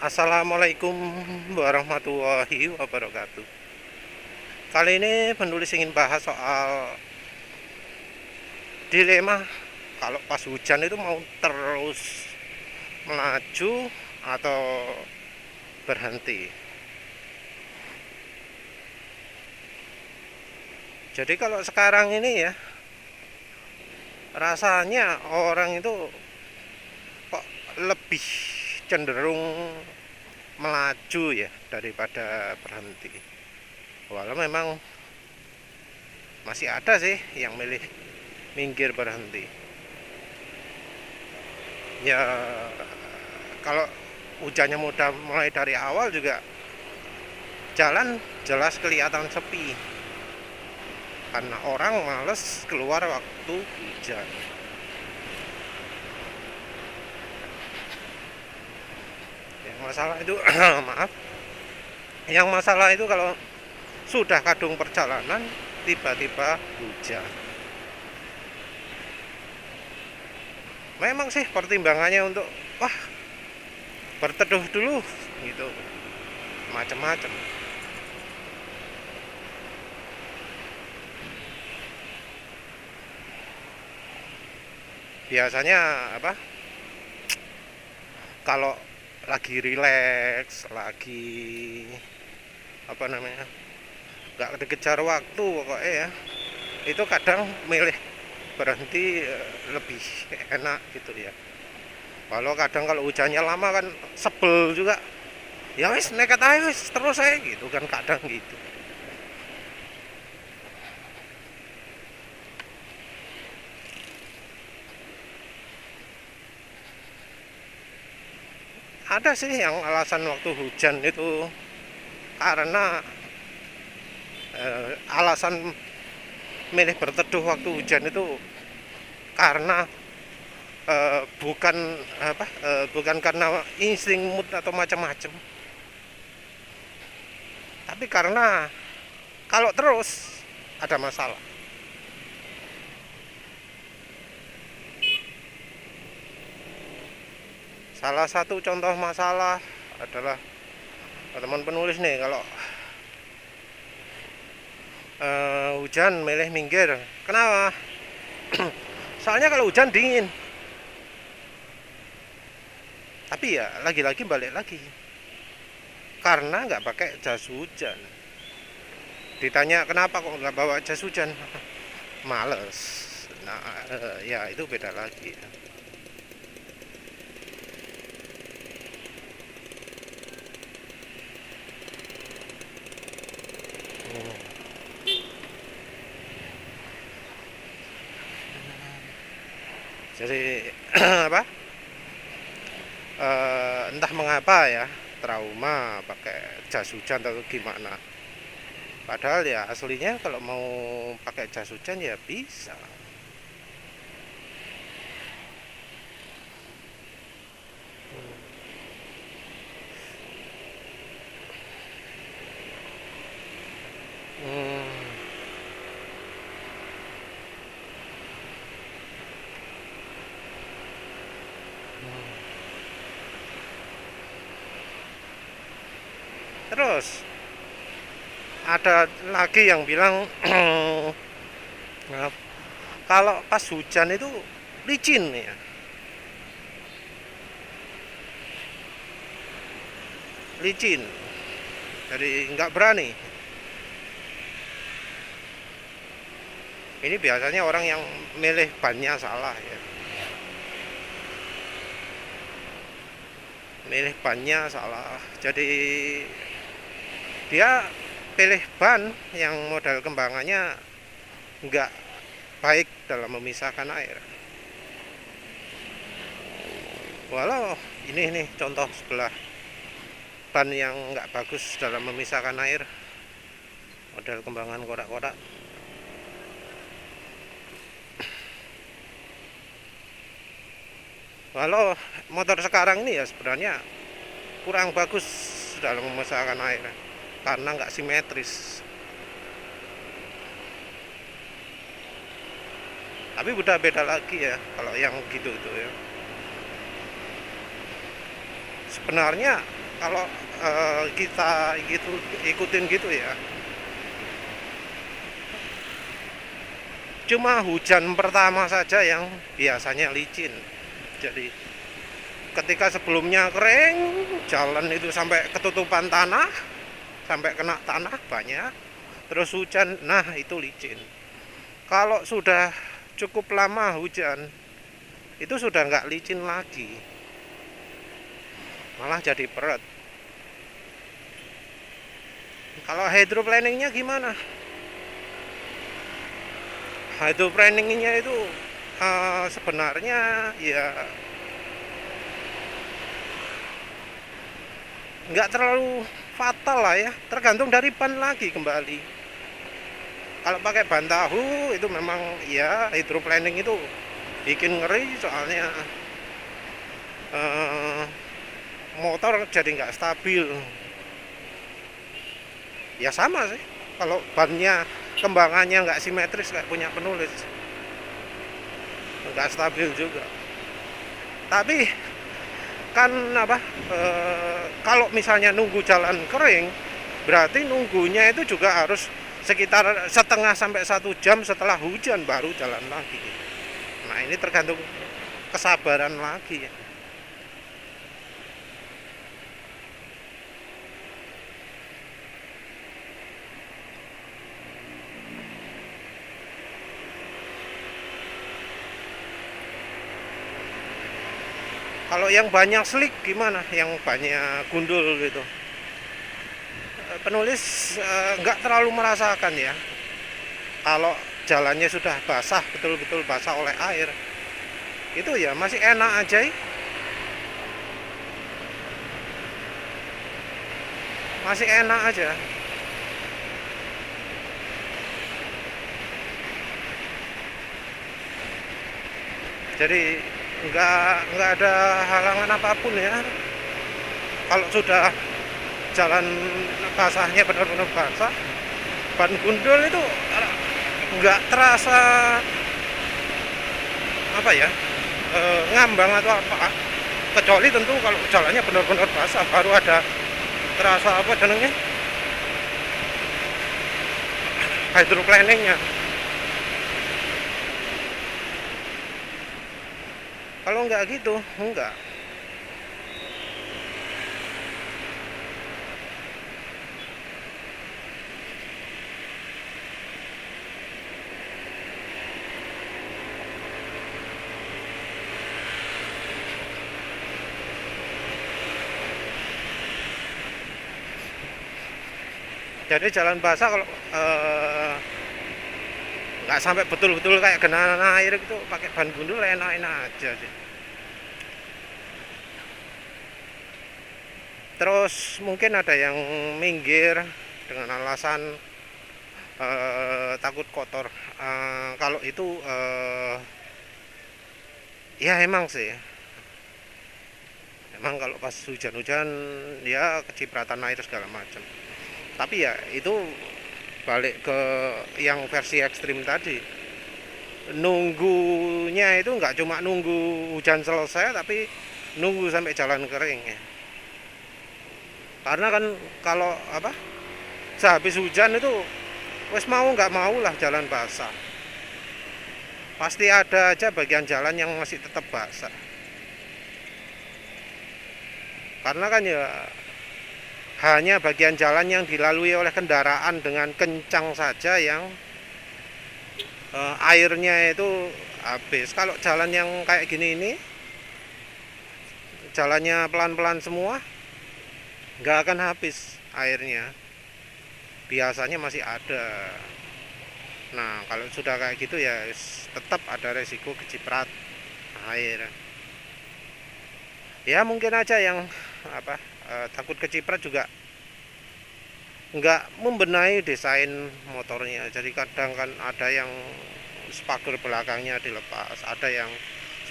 Assalamualaikum warahmatullahi wabarakatuh. Kali ini penulis ingin bahas soal dilema kalau pas hujan itu mau terus melaju atau berhenti. Jadi kalau sekarang ini ya, rasanya orang itu kok lebih cenderung melaju ya daripada berhenti. Walau memang masih ada sih yang milih minggir berhenti. Ya kalau hujannya mudah mulai dari awal juga jalan jelas kelihatan sepi karena orang males keluar waktu hujan. Yang masalah itu maaf, yang masalah itu kalau sudah kadung perjalanan tiba-tiba hujan. Memang sih pertimbangannya untuk berteduh dulu gitu, macam-macam. Biasanya kalau lagi rileks, lagi nggak dikejar waktu pokoknya ya, itu kadang milih berhenti lebih enak gitu ya. Walau kadang kalau hujannya lama kan sebel juga, ya wis nekat aja wis terus aja gitu kan, kadang gitu. Ada sih yang alasan waktu hujan itu karena alasan milih berteduh waktu hujan itu karena bukan karena insting mood atau macam-macam, tapi karena kalau terus ada masalah. Salah satu contoh masalah adalah teman penulis nih, kalau hujan milih minggir. Kenapa? Soalnya kalau hujan dingin. Tapi ya lagi-lagi balik lagi, karena nggak pakai jas hujan. Ditanya kenapa kok nggak bawa jas hujan? Males. Nah, ya itu beda lagi. Jadi apa? Entah mengapa ya, trauma pakai jas hujan atau gimana. Padahal ya aslinya kalau mau pakai jas hujan ya bisa. Hmm, Terus ada lagi yang bilang kalau pas hujan itu licin ya, licin. Jadi nggak berani. Ini biasanya orang yang milih bannya salah ya. Milih bannya salah. Jadi dia pilih ban yang modal kembangannya nggak baik dalam memisahkan air. Walau ini nih contoh sebelah, ban yang nggak bagus dalam memisahkan air, model kembangan kotak-kotak. Walau motor sekarang ini ya sebenarnya kurang bagus dalam memisahkan air karena nggak simetris. Tapi udah beda lagi ya kalau yang gitu itu ya. Sebenarnya kalau kita gitu ikutin gitu ya. Cuma hujan pertama saja yang biasanya licin. Jadi ketika sebelumnya kering, jalan itu sampai ketutupan tanah, sampai kena tanah banyak. Terus hujan, nah itu licin. Kalau sudah cukup lama hujan, itu sudah nggak licin lagi, malah jadi peret. Kalau hydroplaningnya gimana? Hydroplaningnya itu sebenarnya ya nggak terlalu fatal lah ya, tergantung dari ban lagi kembali. Kalau pakai ban tahu itu memang ya hydroplaning itu bikin ngeri, soalnya motor jadi nggak stabil. Ya sama sih, kalau bannya kembangannya nggak simetris kayak punya penulis, nggak stabil juga. Tapi kan apa, kalau misalnya nunggu jalan kering, berarti nunggunya itu juga harus sekitar setengah sampai 1 jam setelah hujan baru jalan lagi. Nah ini tergantung kesabaran lagi ya. Kalau yang banyak slik gimana? Yang banyak gundul gitu. Penulis nggak terlalu merasakan ya. Kalau jalannya sudah basah, betul-betul basah oleh air, itu ya masih enak aja ya. Masih enak aja. Jadi nggak ada halangan apapun ya. Kalau sudah jalan basahnya benar-benar basah, ban gundul itu nggak terasa apa ya, ngambang atau apa, kecuali tentu kalau jalannya benar-benar basah baru ada terasa apa jenengnya, hydroplaningnya. Kalau nggak gitu enggak. Jadi jalan basah kalau nggak sampai betul-betul kayak genangan air itu, pakai ban gundul enak-enak aja sih. Terus mungkin ada yang minggir dengan alasan takut kotor. Kalau itu ya emang sih, emang kalau pas hujan-hujan ya kecipratan air segala macam. Tapi ya itu balik ke yang versi ekstrim tadi, nunggunya itu nggak cuma nunggu hujan selesai, tapi nunggu sampai jalan kering ya. Karena kan kalau apa, sehabis hujan itu wes mau nggak mau lah jalan basah, pasti ada aja bagian jalan yang masih tetap basah. Karena kan ya hanya bagian jalan yang dilalui oleh kendaraan dengan kencang saja yang airnya itu habis. Kalau jalan yang kayak gini ini, jalannya pelan-pelan semua, nggak akan habis airnya, biasanya masih ada. Nah kalau sudah kayak gitu ya tetap ada resiko keciprat air. Ya mungkin aja yang apa, takut keciprat juga nggak membenahi desain motornya. Jadi kadang kan ada yang spakbor belakangnya dilepas, ada yang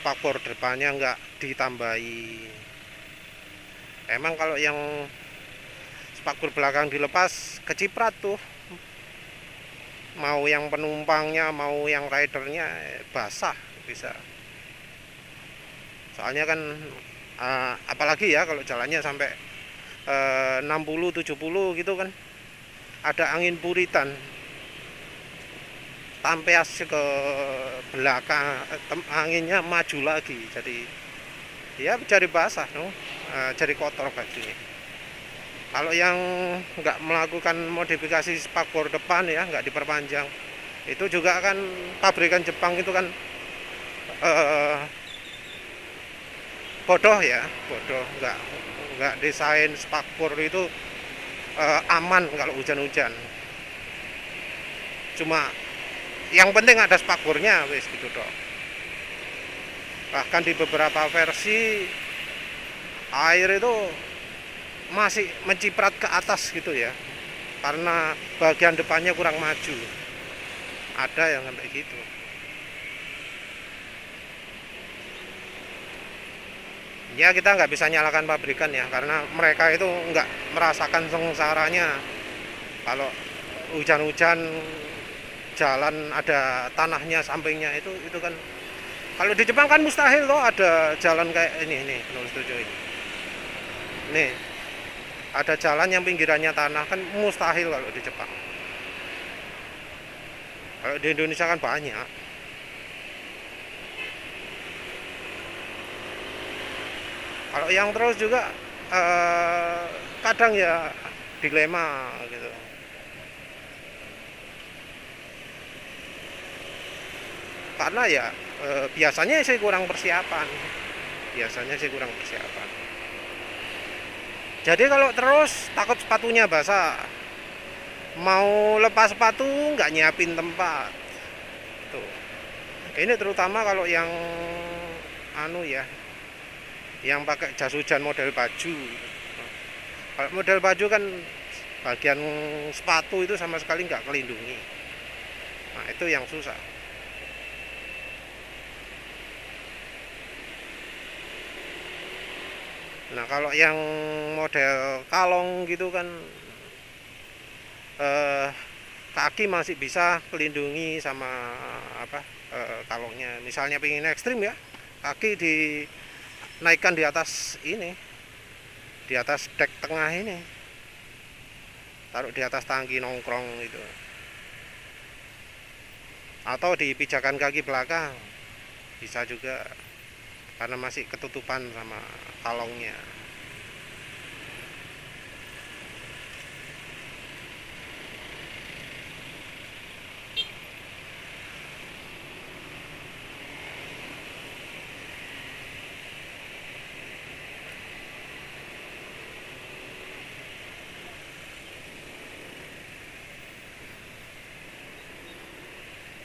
spakbor depannya nggak ditambahi. Emang kalau yang spakbor belakang dilepas keciprat tuh, mau yang penumpangnya mau yang ridernya basah bisa. Soalnya kan apalagi ya kalau jalannya sampai 60 70 gitu kan, ada angin puritan tampias ke belakang, anginnya maju lagi, jadi ya jadi basah no, jadi kotor bajunya. Kalau yang nggak melakukan modifikasi spakbor depan ya, nggak diperpanjang, itu juga kan pabrikan Jepang itu kan bodoh ya, bodoh, nggak desain spakbor itu aman kalau hujan-hujan. Cuma yang penting ada spakbornya wes gitu dong. Bahkan di beberapa versi air itu masih menciprat ke atas gitu ya, karena bagian depannya kurang maju. Ada yang sampai gitu. Ya kita nggak bisa nyalakan pabrikan ya, karena mereka itu nggak merasakan sengsaranya kalau hujan-hujan jalan ada tanahnya sampingnya, itu kan kalau di Jepang kan mustahil loh ada jalan kayak ini 07 ini. Nih, ada jalan yang pinggirannya tanah, kan mustahil kalau di Jepang. Kalau di Indonesia kan banyak. Kalau yang terus juga kadang ya dilema gitu. Karena ya biasanya sih kurang persiapan. Jadi kalau terus takut sepatunya basah, mau lepas sepatu nggak nyiapin tempat. Tuh. Ini terutama kalau yang yang pakai jas hujan model baju. Kalau model baju kan bagian sepatu itu sama sekali nggak kelindungi. Nah itu yang susah. Nah kalau yang model kalong gitu kan kaki masih bisa pelindungi sama kalongnya. Misalnya pengen ekstrim ya, kaki dinaikkan di atas ini, di atas dek tengah ini, taruh di atas tangki nongkrong gitu, atau di pijakan kaki belakang bisa juga, karena masih ketutupan sama kalongnya.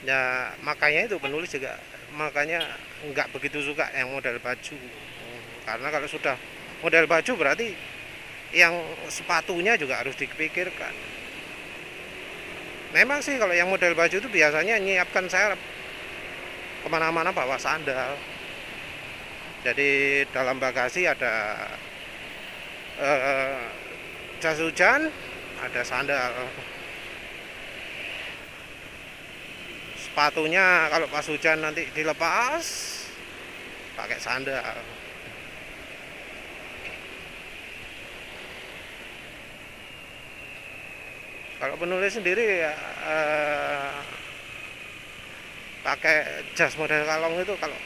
Ya makanya itu penulis juga makanya nggak begitu suka yang model baju, karena kalau sudah model baju berarti yang sepatunya juga harus dipikirkan. Memang sih kalau yang model baju itu biasanya nyiapkan serep, kemana-mana bawa sandal, jadi dalam bagasi ada jas hujan, ada sandal. Sepatunya kalau pas hujan nanti dilepas pakai sandal. Kalau penulis sendiri ya pakai jas model kalong itu kalau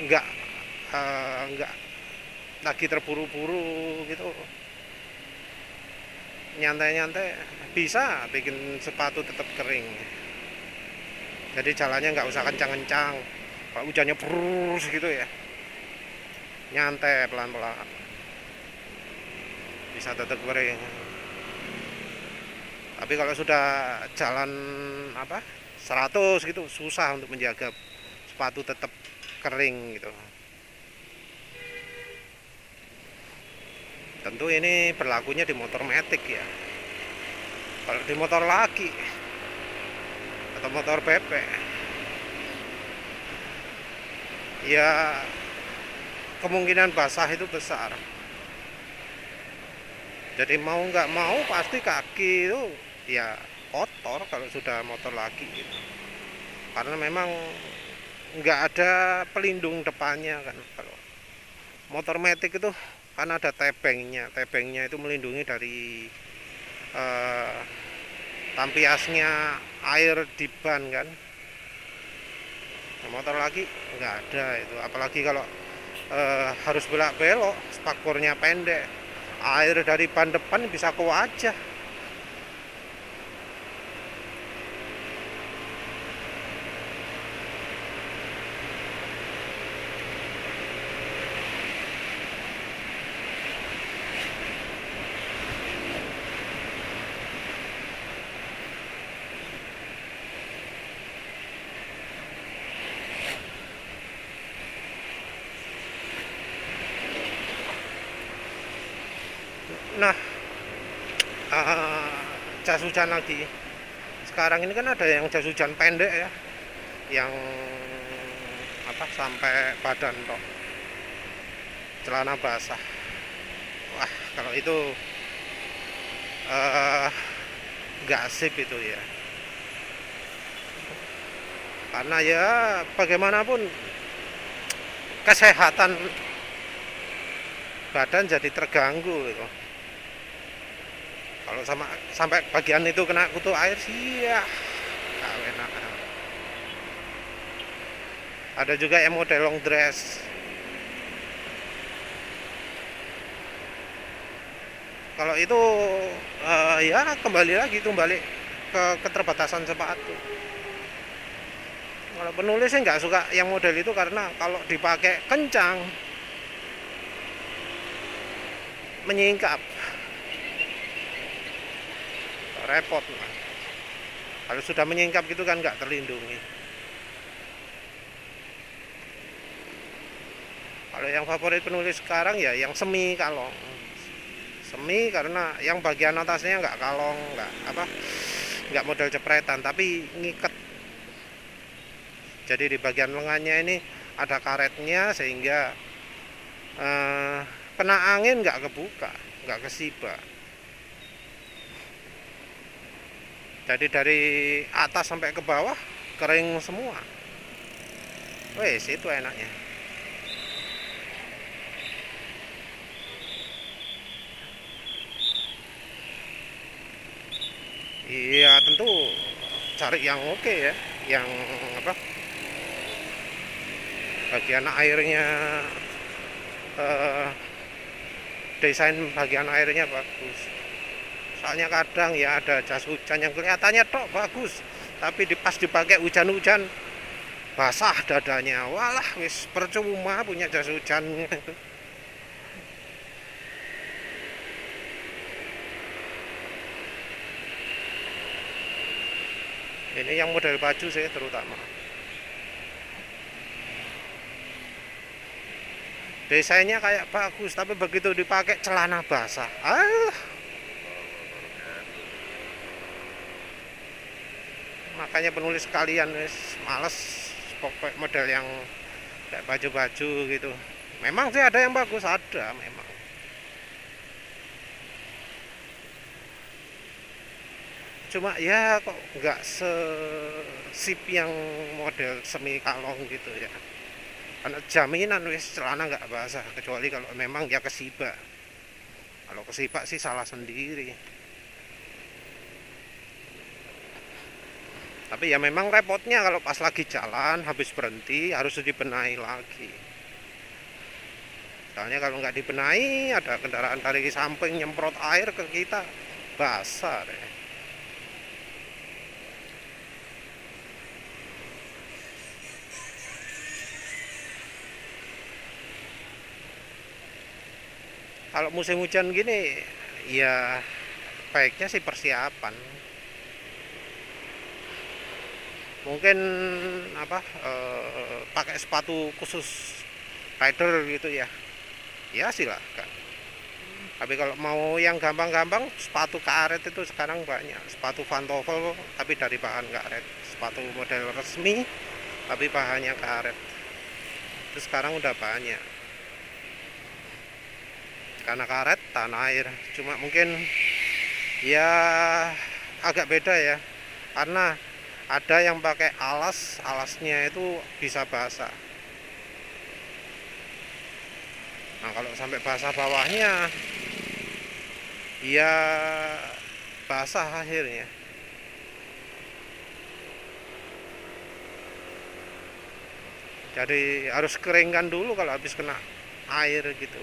nggak lagi terburu-buru gitu, nyantai-nyantai bisa bikin sepatu tetap kering. Jadi jalannya nggak usah kencang-kencang, kalau hujannya brus gitu ya, nyantai pelan-pelan bisa tetap kering. Tapi kalau sudah jalan 100 gitu susah untuk menjaga sepatu tetap kering gitu. Tentu ini berlakunya di motor matic ya. Kalau di motor laki atau motor bebek ya kemungkinan basah itu besar. Jadi mau nggak mau pasti kaki itu ya kotor kalau sudah motor laki gitu. Karena memang nggak ada pelindung depannya kan. Kalau motor matic itu kan ada tebengnya itu melindungi dari tampiasnya air di ban kan. Nah, motor lagi nggak ada itu, apalagi kalau harus belak belok, spakbornya pendek, air dari ban depan bisa ke wajah. Nah, jas hujan lagi. Sekarang ini kan ada yang jas hujan pendek ya, yang apa sampai badan toh, celana basah. Wah, kalau itu nggak sip itu ya. Karena ya bagaimanapun kesehatan badan jadi terganggu gitu. Kalau sampai bagian itu kena kutu air sih ya gak enak. Ada juga yang model long dress. Kalau itu ya kembali ke keterbatasan sepatu. Kalau penulis sih nggak suka yang model itu karena kalau dipakai kencang menyingkap, repot. Kalau sudah menyingkap gitu kan nggak terlindungi. Kalau yang favorit penulis sekarang ya yang semi kalong. Semi karena yang bagian atasnya nggak kalong, nggak model cepretan, tapi ngiket. Jadi di bagian lengannya ini ada karetnya sehingga kena angin nggak kebuka, nggak kesiba. Jadi dari atas sampai ke bawah kering semua. Wes itu enaknya. Iya tentu cari yang oke ya, yang apa? Bagian airnya desain bagian airnya bagus. Soalnya kadang ya ada jas hujan yang kelihatannya tok bagus, tapi pas dipakai hujan-hujan basah dadanya. Walah wis percuma punya jas hujan. Ini yang model baju saya terutama. Desainnya kayak bagus, tapi begitu dipakai celana basah. Makanya penulis kalian males pokok model yang kayak baju-baju gitu. Memang sih ada yang bagus, ada memang. Cuma ya kok nggak sesip yang model semi kalong gitu ya. Karena jaminan wis celana nggak basah, kecuali kalau memang ya kesibak. Kalau kesibak sih salah sendiri. Tapi ya memang repotnya kalau pas lagi jalan habis berhenti harus dibenahi lagi. Soalnya kalau nggak dibenahi ada kendaraan dari samping nyemprot air ke kita, basah deh. Kalau musim hujan gini ya baiknya sih persiapan. Mungkin pakai sepatu khusus rider gitu ya. Ya silakan. Tapi kalau mau yang gampang-gampang, sepatu karet itu sekarang banyak. Sepatu pantofel tapi dari bahan karet. Sepatu model resmi tapi bahannya karet. Itu sekarang udah banyak. Karena karet tanah air. Cuma mungkin ya agak beda ya. Karena ada yang pakai alasnya itu bisa basah. Nah kalau sampai basah bawahnya, ya basah akhirnya. Jadi harus keringkan dulu kalau habis kena air gitu.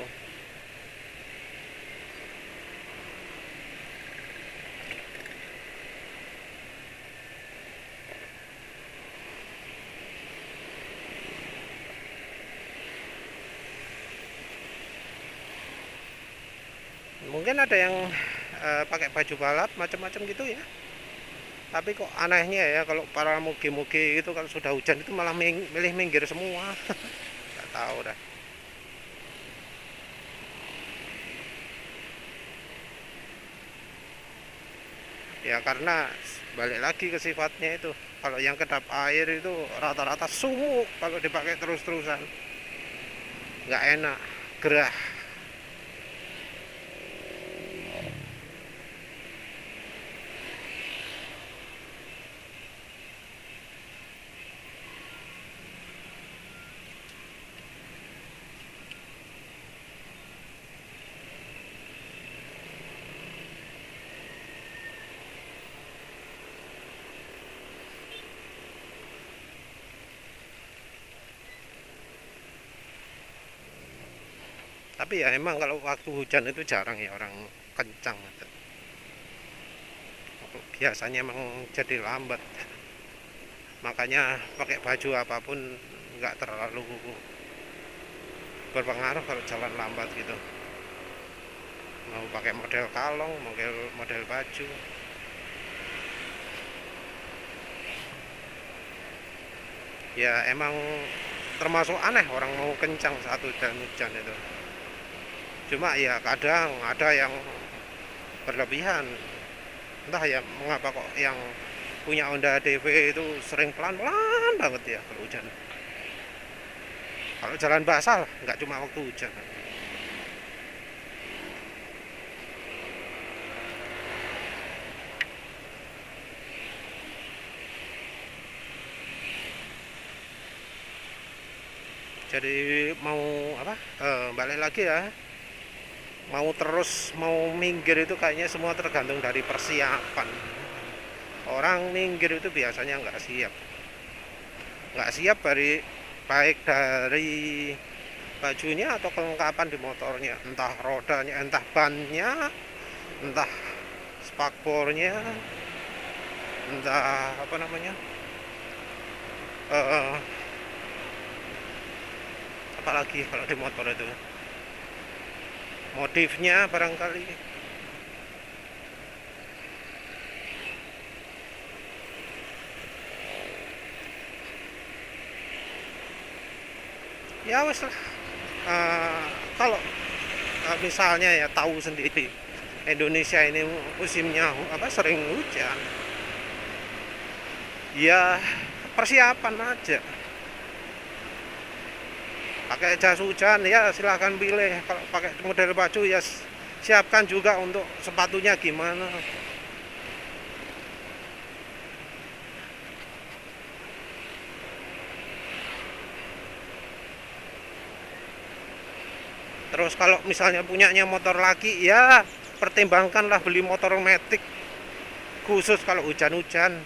Mungkin ada yang pakai baju balap macam-macam gitu ya. Tapi kok anehnya ya, kalau para mugi-mugi itu kalau sudah hujan itu malah milih minggir semua. Nggak tahu dah. Ya karena balik lagi ke sifatnya itu. Kalau yang kedap air itu rata-rata sumuk kalau dipakai terus-terusan. Nggak enak, gerah. Tapi ya emang kalau waktu hujan itu jarang ya orang kencang gitu. Biasanya emang jadi lambat. Makanya pakai baju apapun nggak terlalu berpengaruh kalau jalan lambat gitu. Mau pakai model kalong, model baju. Ya emang termasuk aneh orang mau kencang saat hujan itu. Cuma ya kadang ada yang berlebihan. Entah ya mengapa kok yang punya Honda DV itu sering pelan-pelan banget ya kalau hujan. Kalau jalan basah nggak cuma waktu hujan. Jadi mau apa? Balik lagi ya. Mau minggir itu kayaknya semua tergantung dari persiapan. Orang minggir itu biasanya nggak siap baik dari bajunya atau kelengkapan di motornya, entah rodanya, entah bannya, entah spakbornya, entah apa namanya, eh, apalagi kalau di motor itu modifnya barangkali. Ya wes lah. Kalau misalnya ya tahu sendiri Indonesia ini musimnya sering hujan, ya persiapan aja. Pakai jas hujan ya silahkan pilih. Kalau pakai model baju ya siapkan juga untuk sepatunya gimana. Terus kalau misalnya punyanya motor lagi ya pertimbangkanlah beli motor metik khusus kalau hujan-hujan.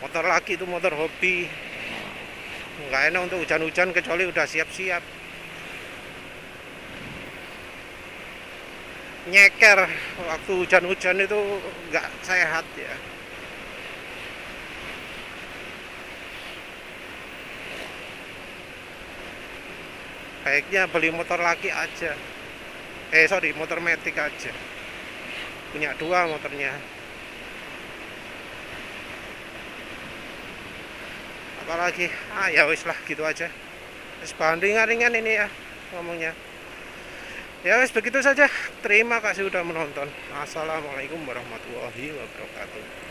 Motor lagi itu motor hobi, nggak enak untuk hujan-hujan kecuali udah siap-siap. Nyeker waktu hujan-hujan itu nggak sehat ya. Baiknya beli motor laki aja. Motor metik aja. Punya dua motornya. Apalagi, ya wis lah gitu aja. Wis bahan ringan-ringan ini ya ngomongnya. Ya wis begitu saja. Terima kasih sudah menonton. Assalamualaikum warahmatullahi wabarakatuh.